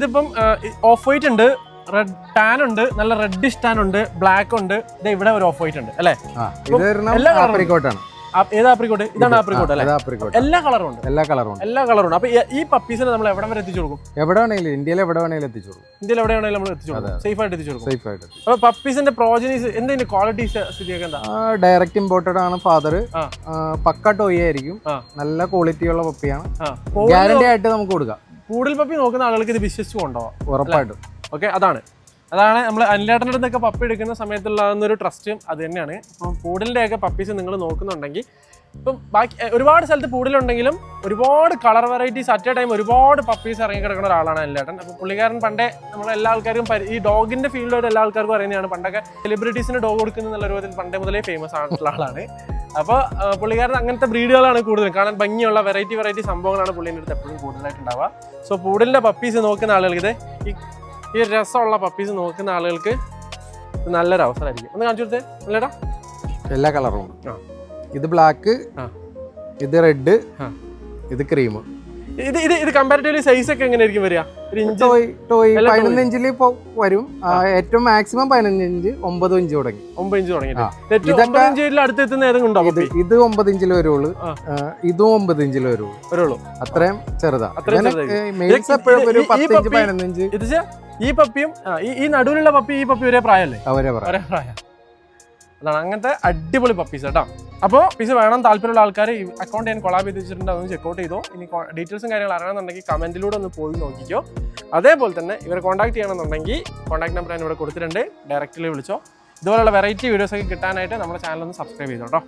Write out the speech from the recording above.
ഇതിപ്പം of white ഉണ്ട്, red tan ഉണ്ട്, നല്ല റെഡിഷ് ടാൻ ഉണ്ട്, ബ്ലാക്ക് ഉണ്ട്. ഇത് ഇവിടെ ഒരു ഓഫ് വൈറ്റ് ഉണ്ട് അല്ലേ? ഏതാ ആപ്രിക്കോട്ട്? ഇതാണ് ആപ്രിക്കോട്ട് അല്ലേ? എല്ലാ കളറും ഉണ്ട്. എല്ലാ കളറും ഉണ്ട്. അപ്പൊ ഈ പപ്പീസിനെ നമ്മൾ എവിടെ വരെ എത്തിച്ചു കൊടുക്കും? എവിടെ വേണമെങ്കിലും ഇന്ത്യയിൽ എവിടെ വേണമെങ്കിലും എത്തിച്ചു കൊടുക്കും. ഇന്ത്യയിൽ എവിടെ വേണമെങ്കിലും നമ്മൾ എത്തിച്ചു കൊടുക്കും. സേഫ് ആയിട്ട് എത്തിച്ചു കൊടുക്കും. അപ്പൊ പപ്പീസിന്റെ പ്രോജനീസ് എന്തിന്റെ ക്വാളിറ്റീസ് സ്ഥിതിയൊക്കെ എന്താ? ഡയറക്റ്റ് ഇമ്പോർട്ടഡ് ആണ് ഫാദർ. പക്ക ടോയ് ആയിരിക്കും. നല്ല ക്വാളിറ്റി ഉള്ള പപ്പിയാണ്. ഗ്യാരണ്ടി ആയിട്ട് നമുക്ക് കൊടുക്കാം. പൂടൽ പപ്പി നോക്കുന്ന ആളുകൾക്ക് ഇത് വിശ്വസിച്ച് കൊണ്ടുപോകാം ഉറപ്പായിട്ടും. ഓക്കെ, അതാണ് നമ്മൾ അനിലേട്ടൻ്റെ അടുത്തൊക്കെ പപ്പി എടുക്കുന്ന സമയത്തുള്ളൊരു ട്രസ്റ്റും അത് തന്നെയാണ്. അപ്പം പൂടലിൻ്റെയൊക്കെ പപ്പീസ് നിങ്ങൾ നോക്കുന്നുണ്ടെങ്കിൽ ഇപ്പം ബാക്കി ഒരുപാട് സ്ഥലത്ത് പൂടലുണ്ടെങ്കിലും ഒരുപാട് colour varieties at A time ഒരുപാട് പപ്പീസ് ഇറങ്ങി കിടക്കുന്ന ഒരാളാണ് അനിലേട്ടൻ. അപ്പോൾ പുള്ളിക്കാരൻ പണ്ടേ നമ്മളെല്ലാ ആൾക്കാരും ഈ ഡോഗിൻ്റെ ഫീൽഡിലോട്ട് എല്ലാ ആൾക്കാർക്കും അറിയുന്നതാണ്. പണ്ടൊക്കെ സെലിബ്രിറ്റീസിന് ഡോഗ് കൊടുക്കുന്ന രൂപത്തിൽ പണ്ടേ മുതലേ ഫേമസ് ആയിട്ടുള്ള ആളാണ്. അപ്പോൾ പുള്ളിക്കാരൻ അങ്ങനത്തെ ബ്രീഡുകളാണ് കൂടുതലും കാണാൻ ഭംഗിയുള്ള വെറൈറ്റി സംഭവങ്ങളാണ് പുള്ളിൻ്റെ അടുത്ത് എപ്പോഴും കൂടുതലായിട്ട് ഉണ്ടാവുക. സോ പൂടലിൻ്റെ പപ്പീസ് നോക്കുന്ന ആളുകൾക്ക് ഈ രസമുള്ള പപ്പീസ് നോക്കുന്ന ആളുകൾക്ക് നല്ലൊരു അവസരമായിരിക്കും. ഒന്ന് കാണിച്ചു കൊടുത്തേ നല്ലടാ. എല്ലാ കളറും. ഇത് ബ്ലാക്ക്, ഇത് റെഡ്, ഇത് ക്രീം. ഇത് കമ്പാരിറ്റീവ്ലി സൈസ് ഒക്കെ എങ്ങനെയായിരിക്കും വരിക? 15 ഇഞ്ചിൽ ഇപ്പൊ വരും. ഏറ്റവും മാക്സിമം 15 ഇഞ്ച്, 9 ഇഞ്ച് തുടങ്ങി. 9 ഇഞ്ച് തുടങ്ങി അടുത്തെത്തുന്ന ഏതെങ്കിലും ഉണ്ടോ? ഇത് 9 ഇഞ്ചിൽ വരുള്ളൂ, ഇതും 9 ഇഞ്ചിൽ വരുള്ളൂ. അത്രയും ചെറുതാ. മെയിൽസ് എപ്പോഴും ഒരു 10 ഇഞ്ച് 15 ഇഞ്ച്. ഈ പപ്പിയും ഈ നടുവിലുള്ള പപ്പി ഈ പപ്പി ഒരേ പ്രായമല്ലേ? ഒരേ പ്രായം. അതാണ് അങ്ങനത്തെ അടിപൊളി പപ്പീസ് കേട്ടോ. അപ്പോൾ പീസ് വേണം താല്പര്യമുള്ള ആൾക്കാർ ഈ അക്കൗണ്ട് ഞാൻ കൊളാബ് ചെയ്ത് വെച്ചിട്ടുണ്ട്, അതൊന്ന് ചെക്കൗട്ട് ചെയ്തോ. ഇനി ഡീറ്റെയിൽസും കാര്യങ്ങൾ അറിയണമെന്നുണ്ടെങ്കിൽ കമൻറ്റിലൂടെ ഒന്ന് പോയി നോക്കിക്കോ. അതേപോലെ തന്നെ ഇവരെ കോൺടാക്ട് ചെയ്യണമെന്നുണ്ടെങ്കിൽ കോൺടാക്ട് നമ്പർ ഞാൻ ഇവിടെ കൊടുത്തിട്ടുണ്ട്, ഡയറക്റ്റ്ലി വിളിച്ചോ. ഇതുപോലുള്ള വെറൈറ്റി വീഡിയോസൊക്കെ കിട്ടാനായിട്ട് നമ്മുടെ ചാനൽ ഒന്ന് സബ്സ്ക്രൈബ് ചെയ്തോ കേട്ടോ.